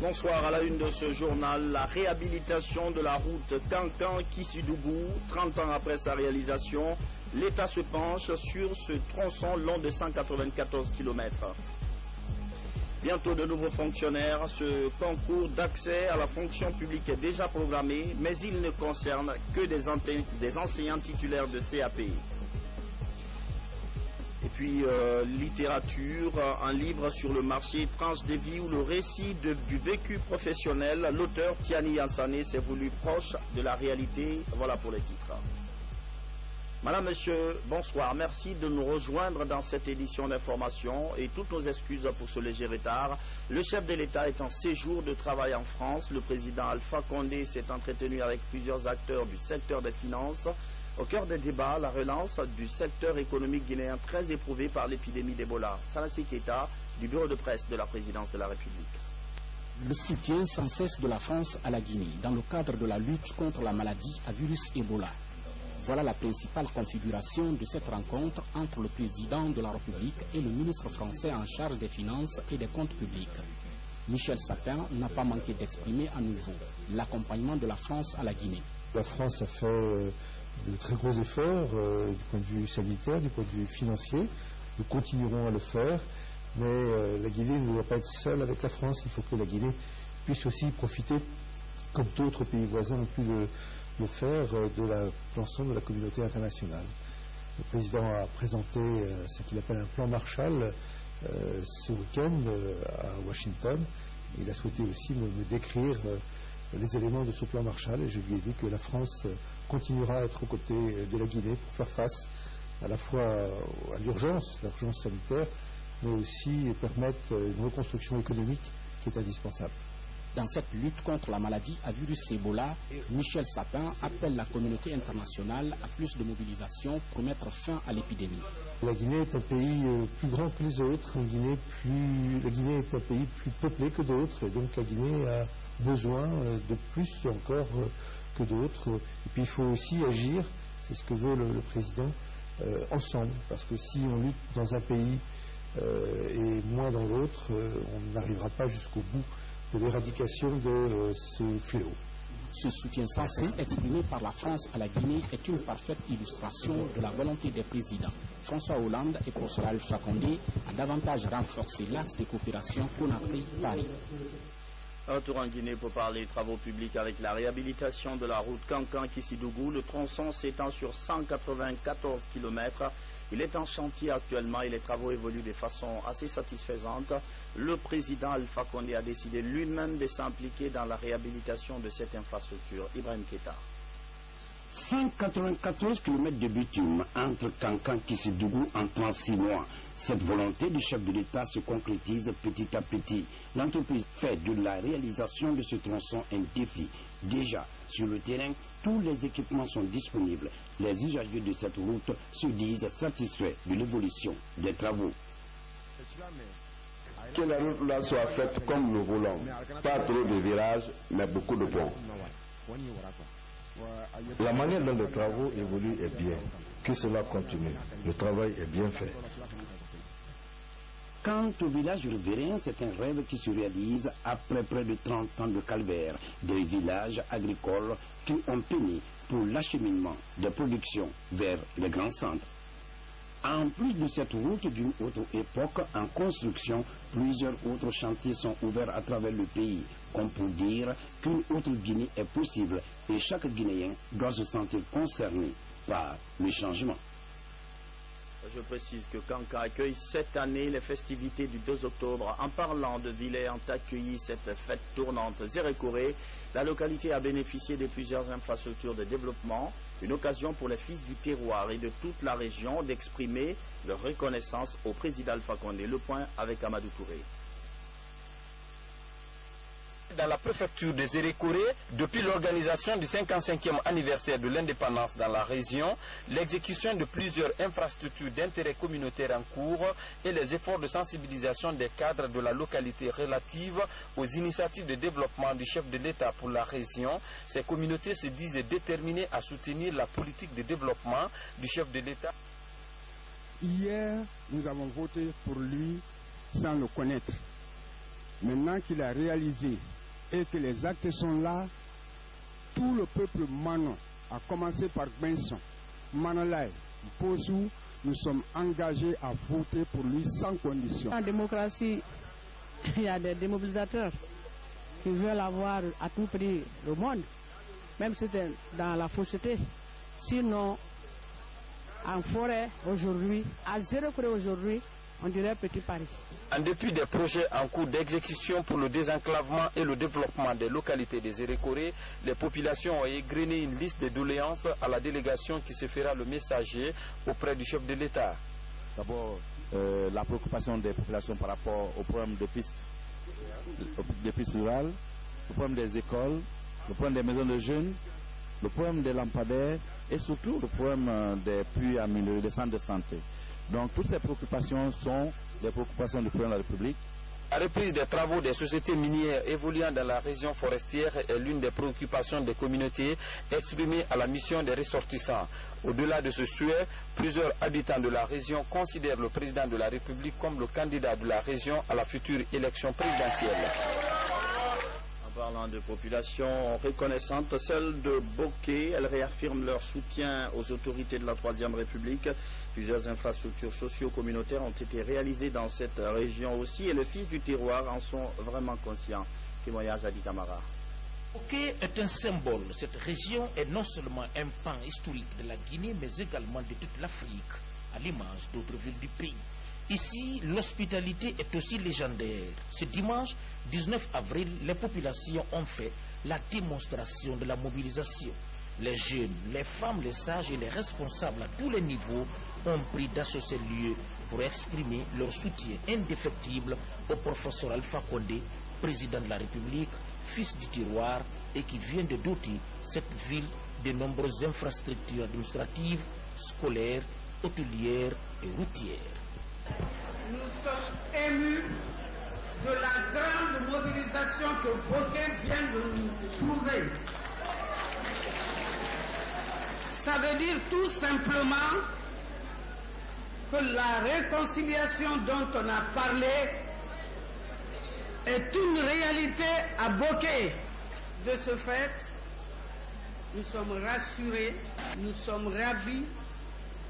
Bonsoir, à la une de ce journal, la réhabilitation de la route Kankan-Kissidougou. 30 ans après sa réalisation, l'État se penche sur ce tronçon long de 194 km. Bientôt de nouveaux fonctionnaires, ce concours d'accès à la fonction publique est déjà programmé, mais il ne concerne que des enseignants titulaires de CAP. Et puis littérature, un livre sur le marché tranche des vies ou le récit du vécu professionnel. L'auteur Tiani Yansane s'est voulu proche de la réalité. Voilà pour les titres. Madame, monsieur, bonsoir. Merci de nous rejoindre dans cette édition d'information et toutes nos excuses pour ce léger retard. Le chef de l'État est en séjour de travail en France. Le président Alpha Condé s'est entretenu avec plusieurs acteurs du secteur des finances. Au cœur des débats, la relance du secteur économique guinéen très éprouvé par l'épidémie d'Ebola. Salassi Keita, du bureau de presse de la présidence de la République. Le soutien sans cesse de la France à la Guinée dans le cadre de la lutte contre la maladie à virus Ebola. Voilà la principale configuration de cette rencontre entre le président de la République et le ministre français en charge des finances et des comptes publics. Michel Sapin n'a pas manqué d'exprimer à nouveau l'accompagnement de la France à la Guinée. La France a fait de très gros efforts du point de vue sanitaire, du point de vue financier. Nous continuerons à le faire, mais la Guinée ne doit pas être seule avec la France. Il faut que la Guinée puisse aussi profiter, comme d'autres pays voisins ont pu le faire, de l'ensemble de la communauté internationale. Le président a présenté ce qu'il appelle un plan Marshall ce week-end à Washington. Il a souhaité aussi me décrire les éléments de ce plan Marshall et je lui ai dit que la France continuera à être aux côtés de la Guinée pour faire face à la fois à l'urgence sanitaire, mais aussi permettre une reconstruction économique qui est indispensable. Dans cette lutte contre la maladie à virus Ebola, Michel Sapin appelle la communauté internationale à plus de mobilisation pour mettre fin à l'épidémie. La Guinée est un pays plus grand que les autres. La Guinée est un pays plus peuplé que d'autres et donc la Guinée a besoin de plus encore que d'autres. Et puis il faut aussi agir, c'est ce que veut le président, ensemble. Parce que si on lutte dans un pays et moins dans l'autre, on n'arrivera pas jusqu'au bout de l'éradication de ce fléau. Ce soutien sans cesse exprimé par la France à la Guinée est une parfaite illustration de la volonté des présidents. François Hollande et professeur Alpha Condé a davantage renforcé l'axe de coopération Conakry-Paris. Retour en Guinée pour parler des travaux publics avec la réhabilitation de la route Kankan-Kissidougou. Le tronçon s'étend sur 194 km. Il est en chantier actuellement et les travaux évoluent de façon assez satisfaisante. Le président Alpha Condé a décidé lui-même de s'impliquer dans la réhabilitation de cette infrastructure. Ibrahim Keita. 194 km de bitume entre Kankan et Kissidougou en 36 mois. Cette volonté du chef de l'État se concrétise petit à petit. L'entreprise fait de la réalisation de ce tronçon un défi. Déjà, sur le terrain, tous les équipements sont disponibles. Les usagers de cette route se disent satisfaits de l'évolution des travaux. Que la route là soit faite comme nous voulons. Pas trop de virages, mais beaucoup de ponts. La manière dont les travaux évoluent est bien. Que cela continue. Le travail est bien fait. Quant au village riverain, c'est un rêve qui se réalise après près de 30 ans de calvaire. Des villages agricoles qui ont peiné pour l'acheminement des productions vers les grands centres. En plus de cette route d'une autre époque en construction, plusieurs autres chantiers sont ouverts à travers le pays, comme pour dire qu'une autre Guinée est possible et chaque Guinéen doit se sentir concerné par le changement. Je précise que Kankan accueille cette année les festivités du 2 octobre. En parlant de ville ayant accueilli cette fête tournante Zérékoré, la localité a bénéficié de plusieurs infrastructures de développement, une occasion pour les fils du terroir et de toute la région d'exprimer leur reconnaissance au président Alpha Condé. Le point avec Amadou Touré. Dans la préfecture de Zérékoré, depuis l'organisation du 55e anniversaire de l'indépendance dans la région, l'exécution de plusieurs infrastructures d'intérêt communautaire en cours et les efforts de sensibilisation des cadres de la localité relative aux initiatives de développement du chef de l'État pour la région, ces communautés se disent déterminées à soutenir la politique de développement du chef de l'État. Hier, nous avons voté pour lui sans le connaître. Maintenant qu'il a réalisé et que les actes sont là, tout le peuple Manon, à commencer par Benson, Manolai, Posou, nous sommes engagés à voter pour lui sans condition. En démocratie, il y a des démobilisateurs qui veulent avoir à tout prix le monde, même si c'est dans la fausseté. Sinon, en forêt aujourd'hui, à 0 près aujourd'hui, on dirait Petit Paris. En dépit des projets en cours d'exécution pour le désenclavement et le développement des localités des Erékoré, les populations ont égrené une liste de doléances à la délégation qui se fera le messager auprès du chef de l'État. D'abord, la préoccupation des populations par rapport au problème des pistes rurales, le problème des écoles, le problème des maisons de jeunes, le problème des lampadaires et surtout le problème des puits à milieu, des centres de santé. Donc toutes ces préoccupations sont des préoccupations du président de la République. La reprise des travaux des sociétés minières évoluant dans la région forestière est l'une des préoccupations des communautés exprimées à la mission des ressortissants. Au-delà de ce souhait, plusieurs habitants de la région considèrent le président de la République comme le candidat de la région à la future élection présidentielle. En parlant de population reconnaissante, celle de Bokeh, elles réaffirment leur soutien aux autorités de la Troisième République. Plusieurs infrastructures socio-communautaires ont été réalisées dans cette région aussi et les fils du terroir en sont vraiment conscients. Témoignage à Dikamara. Bokeh est un symbole. Cette région est non seulement un pan historique de la Guinée, mais également de toute l'Afrique, à l'image d'autres villes du pays. Ici, l'hospitalité est aussi légendaire. Ce dimanche 19 avril, les populations ont fait la démonstration de la mobilisation. Les jeunes, les femmes, les sages et les responsables à tous les niveaux ont pris d'assaut ces lieux pour exprimer leur soutien indéfectible au professeur Alpha Condé, président de la République, fils du terroir et qui vient de doter cette ville de nombreuses infrastructures administratives, scolaires, hôtelières et routières. Nous sommes émus de la grande mobilisation que Bokeh vient de nous trouver. Ça veut dire tout simplement que la réconciliation dont on a parlé est une réalité à Bokeh. De ce fait, nous sommes rassurés, nous sommes ravis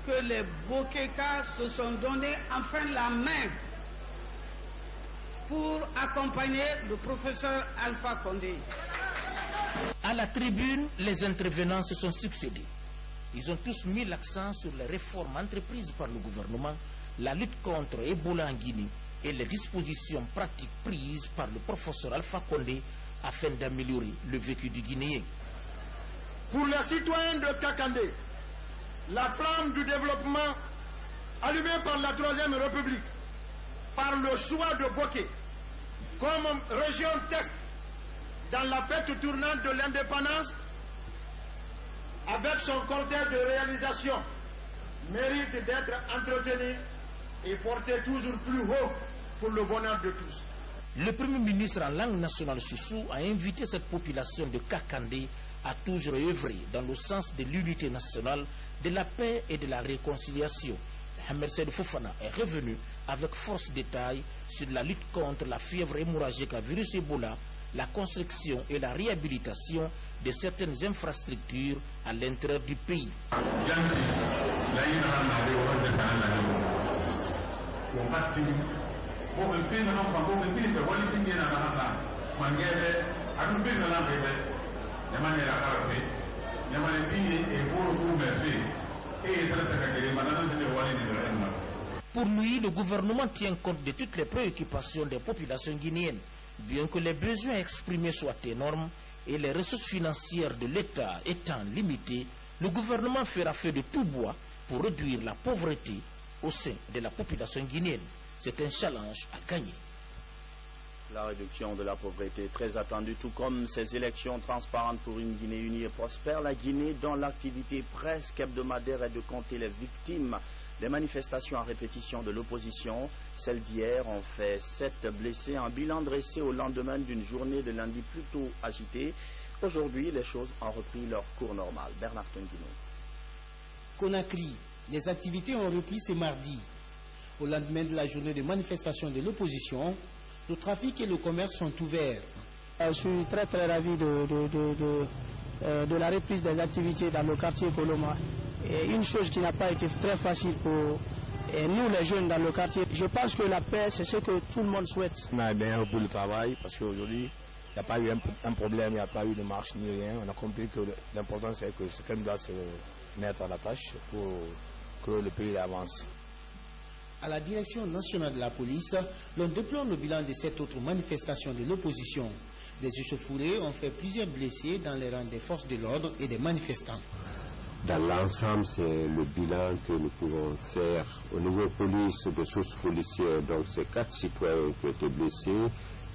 que les Bokékas se sont donné enfin la main pour accompagner le professeur Alpha Condé. À la tribune, les intervenants se sont succédés. Ils ont tous mis l'accent sur les réformes entreprises par le gouvernement, la lutte contre Ebola en Guinée et les dispositions pratiques prises par le professeur Alpha Condé afin d'améliorer le vécu du Guinéen. Pour les citoyens de Kakandé, la flamme du développement allumée par la Troisième République, par le choix de Bokeh comme région test dans la fête tournante de l'indépendance, avec son cortège de réalisation, mérite d'être entretenu et porté toujours plus haut pour le bonheur de tous. Le Premier ministre en langue nationale Soussou a invité cette population de Kakandé à toujours œuvrer dans le sens de l'unité nationale, de la paix et de la réconciliation. Mohamed Seyd Fofana est revenu avec force détail sur la lutte contre la fièvre hémorragique à virus Ebola, la construction et la réhabilitation de certaines infrastructures à l'intérieur du pays. Pour lui, le gouvernement tient compte de toutes les préoccupations des populations guinéennes, bien que les besoins exprimés soient énormes et les ressources financières de l'État étant limitées. Le gouvernement fera feu de tout bois pour réduire la pauvreté au sein de la population guinéenne. C'est un challenge à gagner. La réduction de la pauvreté est très attendue, tout comme ces élections transparentes pour une Guinée unie et prospère. La Guinée, dont l'activité presque hebdomadaire est de compter les victimes des manifestations à répétition de l'opposition. Celles d'hier ont fait 7 blessés, un bilan dressé au lendemain d'une journée de lundi plutôt agitée. Aujourd'hui, les choses ont repris leur cours normal. Bernard Tondino. Conakry, les activités ont repris ce mardi. Au lendemain de la journée de manifestation de l'opposition, le trafic et le commerce sont ouverts. Je suis très ravi de la reprise des activités dans le quartier Koloma. Et une chose qui n'a pas été très facile pour nous les jeunes dans le quartier. Je pense que la paix, c'est ce que tout le monde souhaite. On a bien repris le travail parce qu'aujourd'hui, il n'y a pas eu un problème, il n'y a pas eu de marche ni rien. On a compris que l'important c'est que chacun doit se mettre à la tâche pour que le pays avance. À la direction nationale de la police, l'on déplore le bilan de cette autre manifestation de l'opposition. Des échauffourées ont fait plusieurs blessés dans les rangs des forces de l'ordre et des manifestants. Dans l'ensemble, c'est le bilan que nous pouvons faire au niveau police, de sources policières. Donc, c'est 4 citoyens qui ont été blessés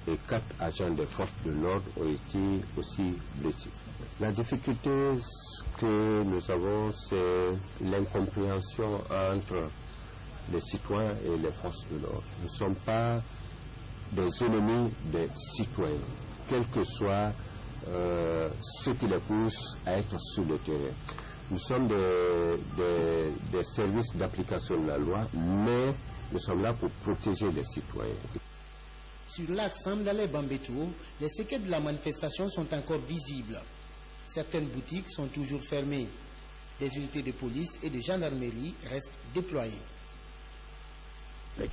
et 4 agents des forces de l'ordre ont été aussi blessés. La difficulté que nous avons, c'est l'incompréhension entre les citoyens et les forces de l'ordre. Nous ne sommes pas des ennemis des citoyens, quel que soit ce qui les pousse à être sur le terrain. Nous sommes des services d'application de la loi, mais nous sommes là pour protéger les citoyens. Sur l'axe Samdalé-Bambeto, les séquelles de la manifestation sont encore visibles. Certaines boutiques sont toujours fermées. Des unités de police et de gendarmerie restent déployées. Les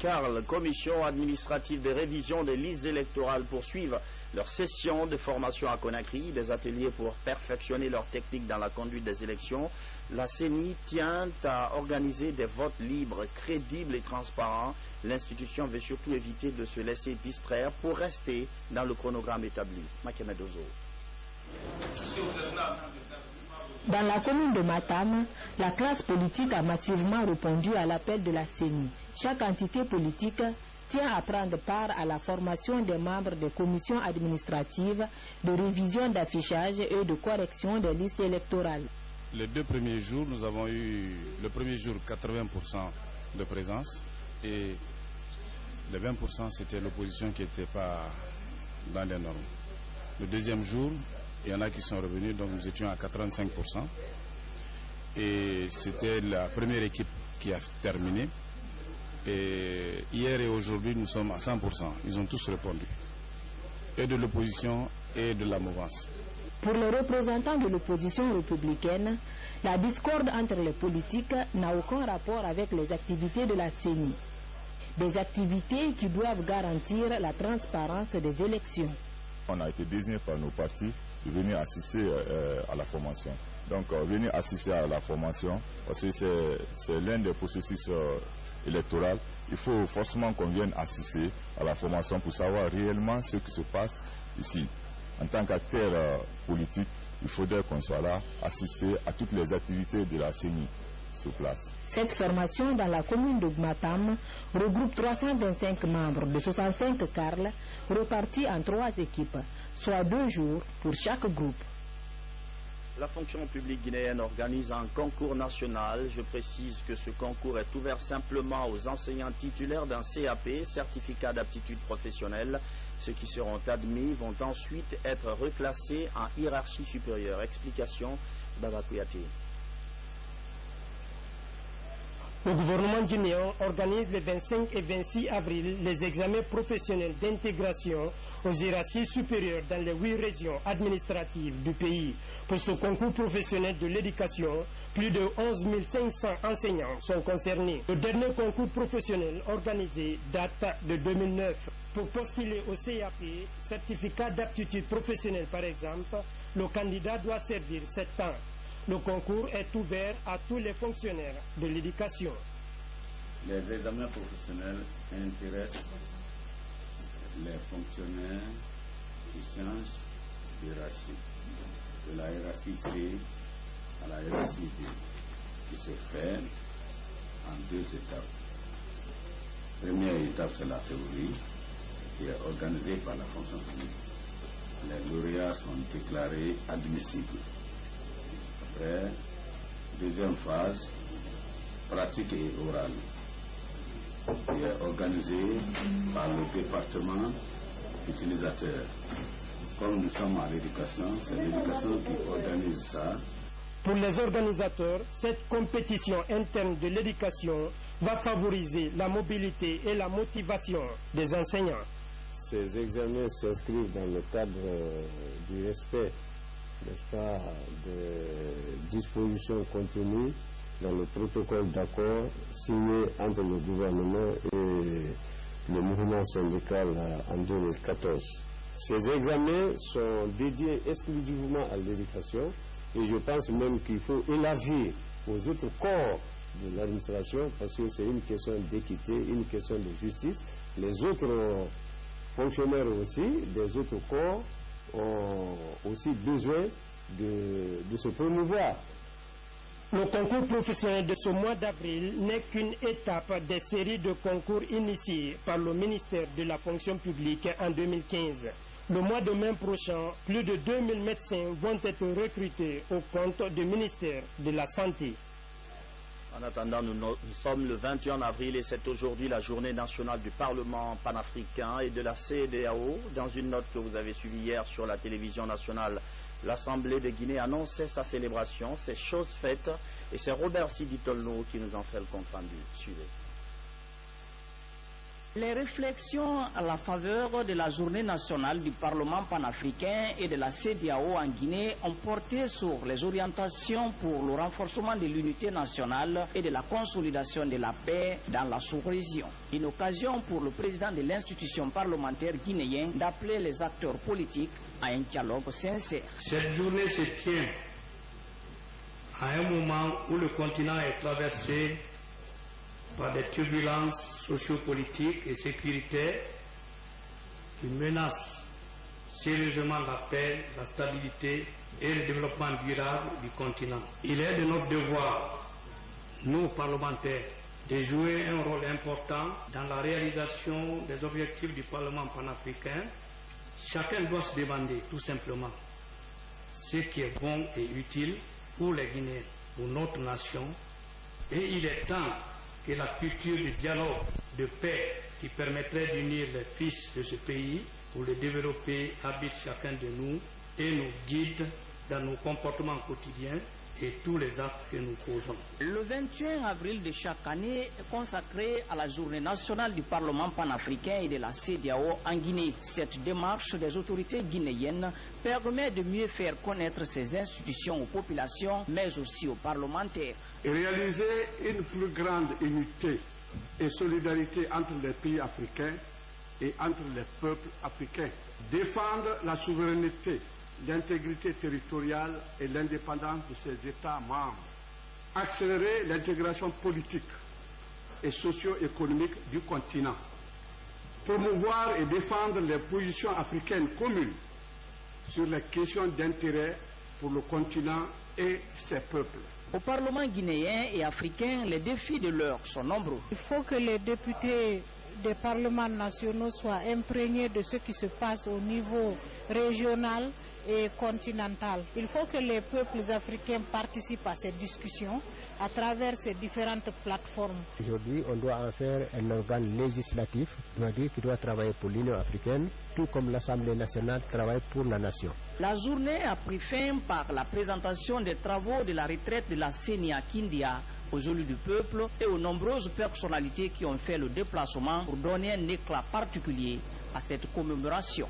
commissions administratives de révision des listes électorales poursuivent leur session de formation à Conakry, des ateliers pour perfectionner leur technique dans la conduite des élections. La CENI tient à organiser des votes libres, crédibles et transparents. L'institution veut surtout éviter de se laisser distraire pour rester dans le chronogramme établi. Makemedozo. Dans la commune de Matam, la classe politique a massivement répondu à l'appel de la CENI. Chaque entité politique tient à prendre part à la formation des membres des commissions administratives de révision d'affichage et de correction des listes électorales. Les 2 premiers jours, nous avons eu le premier jour 80% de présence et les 20% c'était l'opposition qui n'était pas dans les normes. Le deuxième jour, il y en a qui sont revenus, donc nous étions à 85%. Et c'était la première équipe qui a terminé. Et hier et aujourd'hui, nous sommes à 100%. Ils ont tous répondu. Et de l'opposition et de la mouvance. Pour les représentants de l'opposition républicaine, la discorde entre les politiques n'a aucun rapport avec les activités de la CENI. Des activités qui doivent garantir la transparence des élections. On a été désigné par nos partis de venir assister à la formation. Donc, venir assister à la formation, parce que c'est l'un des processus électoraux. Il faut forcément qu'on vienne assister à la formation pour savoir réellement ce qui se passe ici. En tant qu'acteur politique, il faudrait qu'on soit là, assister à toutes les activités de la CENI sur place. Cette formation dans la commune de Matam regroupe 325 membres de 65 carles repartis en 3 équipes, soit 2 jours pour chaque groupe. La fonction publique guinéenne organise un concours national. Je précise que ce concours est ouvert simplement aux enseignants titulaires d'un CAP, certificat d'aptitude professionnelle. Ceux qui seront admis vont ensuite être reclassés en hiérarchie supérieure. Explication, Baba Kouyaté. Le gouvernement guinéen organise le 25 et 26 avril les examens professionnels d'intégration aux hiérarchies supérieures dans les 8 régions administratives du pays. Pour ce concours professionnel de l'éducation, plus de 11 500 enseignants sont concernés. Le dernier concours professionnel organisé date de 2009. Pour postuler au CAP, certificat d'aptitude professionnelle par exemple, le candidat doit servir 7 ans. Le concours est ouvert à tous les fonctionnaires de l'éducation. Les examens professionnels intéressent les fonctionnaires qui changent d'hiérarchie, de la hiérarchie C à la hiérarchie D, qui se fait en 2 étapes. Première étape, c'est la théorie, qui est organisée par la fonction publique. Les lauréats sont déclarés admissibles. Après, deuxième phase, pratique et orale, qui est organisée par le département utilisateur. Comme nous sommes à l'éducation, c'est l'éducation qui organise ça. Pour les organisateurs, cette compétition interne de l'éducation va favoriser la mobilité et la motivation des enseignants. ces examens s'inscrivent dans le cadre du respect, n'est-ce pas, des dispositions contenues dans le protocole d'accord signé entre le gouvernement et le mouvement syndical en 2014. Ces examens sont dédiés exclusivement à l'éducation et je pense même qu'il faut élargir aux autres corps de l'administration parce que c'est une question d'équité, une question de justice. Les autres fonctionnaires aussi, des autres corps, ont aussi besoin de se promouvoir. Le concours professionnel de ce mois d'avril n'est qu'une étape des séries de concours initiés par le ministère de la fonction publique en 2015. Le mois de mai prochain, plus de 2000 médecins vont être recrutés au compte du ministère de la Santé. En attendant, nous sommes le 21 avril et c'est aujourd'hui la journée nationale du Parlement panafricain et de la CEDEAO. Dans une note que vous avez suivie hier sur la télévision nationale, l'Assemblée de Guinée annonçait sa célébration. C'est chose faite et c'est Robert Siditolno qui nous en fait le compte-rendu. Suivez. Les réflexions à la faveur de la journée nationale du Parlement panafricain et de la CEDEAO en Guinée ont porté sur les orientations pour le renforcement de l'unité nationale et de la consolidation de la paix dans la sous-région. Une occasion pour le président de l'institution parlementaire guinéenne d'appeler les acteurs politiques à un dialogue sincère. Cette journée se tient à un moment où le continent est traversé par des turbulences sociopolitiques et sécuritaires qui menacent sérieusement la paix, la stabilité et le développement durable du continent. Il est de notre devoir, nous parlementaires, de jouer un rôle important dans la réalisation des objectifs du Parlement panafricain. Chacun doit se demander tout simplement ce qui est bon et utile pour les Guinéens, pour notre nation, et il est temps que la culture du dialogue, de paix qui permettrait d'unir les fils de ce pays pour le développer habite chacun de nous et nous guide dans nos comportements quotidiens et tous les actes que nous posons. Le 21 avril de chaque année est consacré à la journée nationale du Parlement panafricain et de la CEDEAO en Guinée. Cette démarche des autorités guinéennes permet de mieux faire connaître ces institutions aux populations, mais aussi aux parlementaires. Et réaliser une plus grande unité et solidarité entre les pays africains et entre les peuples africains. Défendre la souveraineté, l'intégrité territoriale et l'indépendance de ses États membres. Accélérer l'intégration politique et socio-économique du continent. Promouvoir et défendre les positions africaines communes sur les questions d'intérêt pour le continent et ses peuples. Au Parlement guinéen et africain, les défis de l'heure sont nombreux. Il faut que les députés des parlements nationaux soient imprégnés de ce qui se passe au niveau régional et continental. Il faut que les peuples africains participent à ces discussions à travers ces différentes plateformes. Aujourd'hui, on doit en faire un organe législatif, qui doit travailler pour l'Union africaine, tout comme l'Assemblée nationale travaille pour la nation. La journée a pris fin par la présentation des travaux de la retraite de la CENI à Kindia aux élus du peuple et aux nombreuses personnalités qui ont fait le déplacement pour donner un éclat particulier à cette commémoration.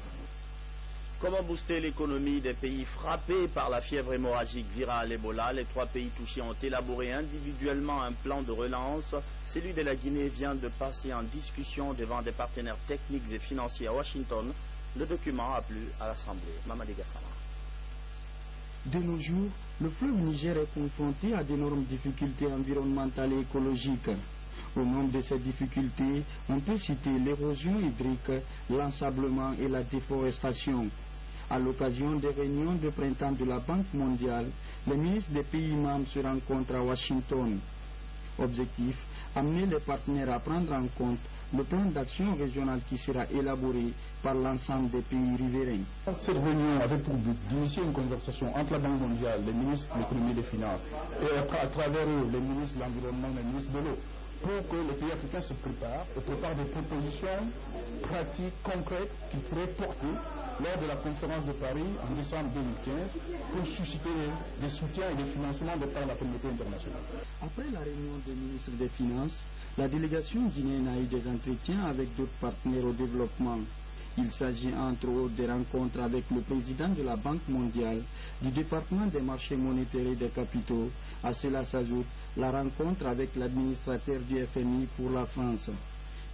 Comment booster l'économie des pays frappés par la fièvre hémorragique virale Ebola? Les 3 pays touchés ont élaboré individuellement un plan de relance. Celui de la Guinée vient de passer en discussion devant des partenaires techniques et financiers à Washington. Le document a plu à l'Assemblée. Mamadi Gassama. De nos jours, le fleuve Niger est confronté à d'énormes difficultés environnementales et écologiques. Au nombre de ces difficultés, on peut citer l'érosion hydrique, l'ensablement et la déforestation. À l'occasion des réunions de printemps de la Banque mondiale, les ministres des pays membres se rencontrent à Washington. Objectif, amener les partenaires à prendre en compte le plan d'action régional qui sera élaboré par l'ensemble des pays riverains. Cette réunion avait pour but d'initier une conversation entre la Banque mondiale, les ministres de l'économie et des finances, et à travers eux, les ministres de l'environnement et les ministres de l'eau, pour que les pays africains se préparent et préparent des propositions pratiques, concrètes, qu'ils pourraient porter lors de la conférence de Paris en décembre 2015 pour susciter des soutiens et des financements de par la communauté internationale. Après la réunion des ministres des Finances, la délégation guinéenne a eu des entretiens avec d'autres partenaires au développement. Il s'agit entre autres des rencontres avec le président de la Banque mondiale, du département des marchés monétaires et des capitaux. À cela s'ajoute la rencontre avec l'administrateur du FMI pour la France.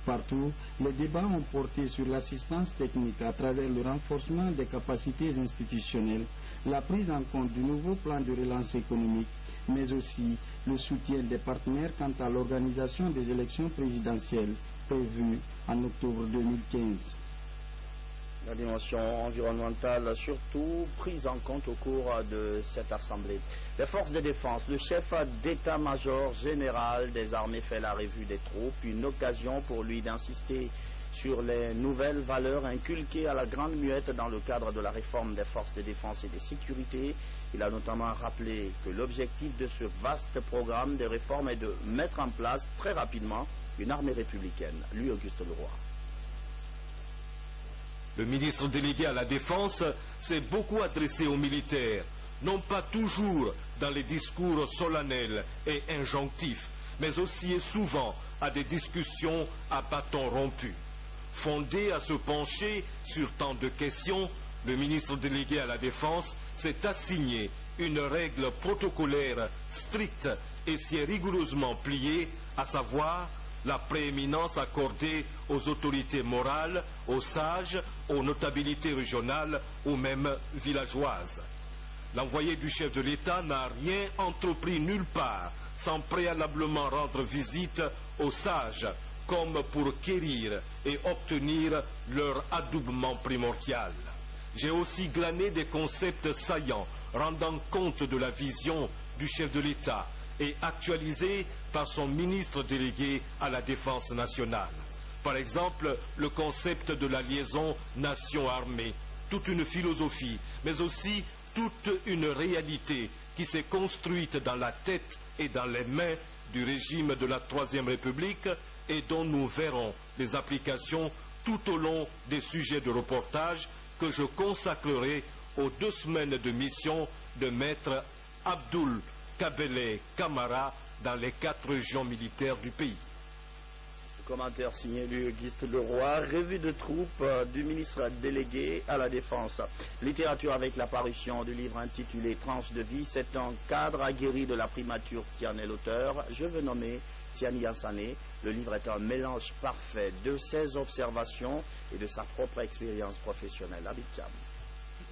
Partout, les débats ont porté sur l'assistance technique à travers le renforcement des capacités institutionnelles, la prise en compte du nouveau plan de relance économique, mais aussi le soutien des partenaires quant à l'organisation des élections présidentielles prévues en octobre 2015. La dimension environnementale surtout prise en compte au cours de cette assemblée. Les forces de défense, le chef d'état-major général des armées fait la revue des troupes, une occasion pour lui d'insister sur les nouvelles valeurs inculquées à la Grande Muette dans le cadre de la réforme des forces de défense et de sécurité. Il a notamment rappelé que l'objectif de ce vaste programme de réforme est de mettre en place très rapidement une armée républicaine. Lui, Auguste Leroy. Le ministre délégué à la Défense s'est beaucoup adressé aux militaires, non pas toujours dans les discours solennels et injonctifs, mais aussi et souvent à des discussions à bâton rompu. Fondé à se pencher sur tant de questions, le ministre délégué à la Défense s'est assigné une règle protocolaire stricte et s'y est rigoureusement plié, à savoir la prééminence accordée aux autorités morales, aux sages, aux notabilités régionales ou même villageoises. L'envoyé du chef de l'État n'a rien entrepris nulle part sans préalablement rendre visite aux sages, comme pour quérir et obtenir leur adoubement primordial. J'ai aussi glané des concepts saillants rendant compte de la vision du chef de l'État et actualisés par son ministre délégué à la Défense nationale. Par exemple, le concept de la liaison nation-armée, toute une philosophie, mais aussi toute une réalité qui s'est construite dans la tête et dans les mains du régime de la Troisième République et dont nous verrons les applications tout au long des sujets de reportage que je consacrerai aux 2 semaines de mission de maître Abdoul Kabele Camara dans les 4 régions militaires du pays. Commentaire signé lui Auguste Leroy, revue de troupes du ministre délégué à la Défense. Littérature avec la parution du livre intitulé Tranche de vie. C'est un cadre aguerri de la primature qui en est l'auteur. Je veux nommer Tiani Yansané. Le livre est un mélange parfait de ses observations et de sa propre expérience professionnelle. Abidjan.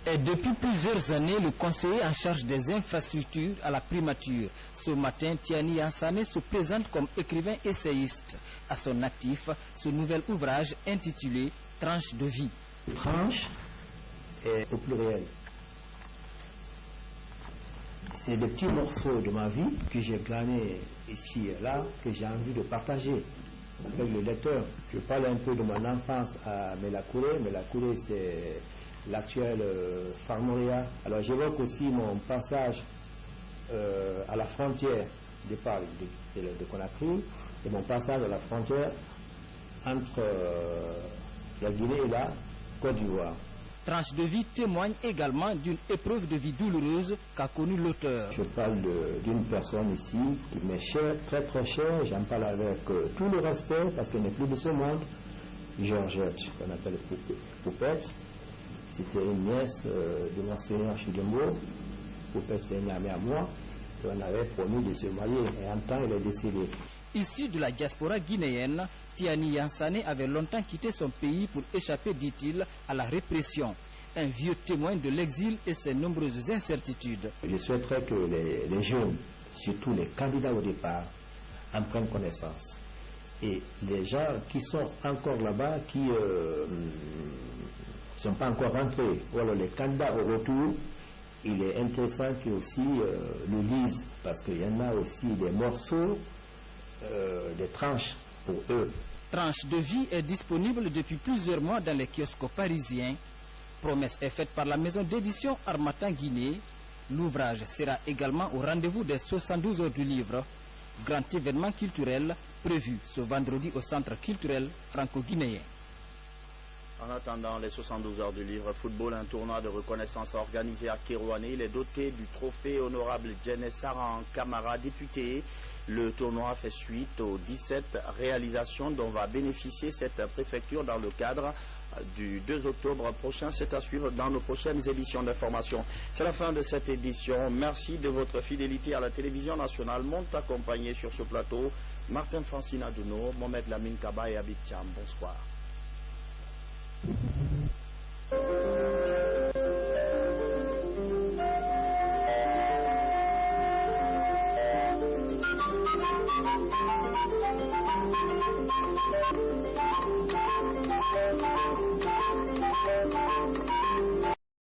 Et depuis plusieurs années, le conseiller en charge des infrastructures à la primature. Ce matin, Tiani Yansané se présente comme écrivain essayiste. À son actif, ce nouvel ouvrage intitulé Tranche de vie. Tranche est au pluriel. C'est des petits morceaux de ma vie que j'ai glanés ici et là, que j'ai envie de partager avec le lecteur. Je parle un peu de mon enfance à Melakouré. Melakouré, c'est l'actuel Farmoria. Alors j'évoque aussi mon passage à la frontière départ de Conakry et mon passage à la frontière entre la Guinée et la Côte d'Ivoire. Tranche de vie témoigne également d'une épreuve de vie douloureuse qu'a connue l'auteur. Je parle d'une personne ici qui m'est chère, très très chère. J'en parle avec tout le respect parce qu'elle n'est plus de ce monde. Georgette, qu'on appelle Poupette. C'était une nièce de Monseigneur Chidembo. Poupette, c'était une amie à moi. Et on avait promis de se marier. Et en temps, elle est décédée. Issu de la diaspora guinéenne, Tiani Yansané avait longtemps quitté son pays pour échapper, dit-il, à la répression. Un vieux témoin de l'exil et ses nombreuses incertitudes. Je souhaiterais que les jeunes, surtout les candidats au départ, en prennent connaissance. Et les gens qui sont encore là-bas, qui ne sont pas encore rentrés, ou alors les candidats au retour, il est intéressant qu'ils aussi le lisent, parce qu'il y en a aussi des morceaux, des tranches pour eux. Tranche de vie est disponible depuis plusieurs mois dans les kiosques parisiens. Promesse est faite par la maison d'édition Harmattan Guinée. L'ouvrage sera également au rendez-vous des 72 heures du livre. Grand événement culturel prévu ce vendredi au centre culturel franco-guinéen. En attendant les 72 heures du livre football, un tournoi de reconnaissance organisé à Kérouané. Il est doté du trophée honorable Djene Saran Kamara, député. Le tournoi fait suite aux 17 réalisations dont va bénéficier cette préfecture dans le cadre du 2 octobre prochain. C'est à suivre dans nos prochaines éditions d'information. C'est la fin de cette édition. Merci de votre fidélité à la télévision nationale. M'ont accompagné sur ce plateau Martin Francine Adouno, Mohamed Lamine Kaba et Abid Cham. Bonsoir.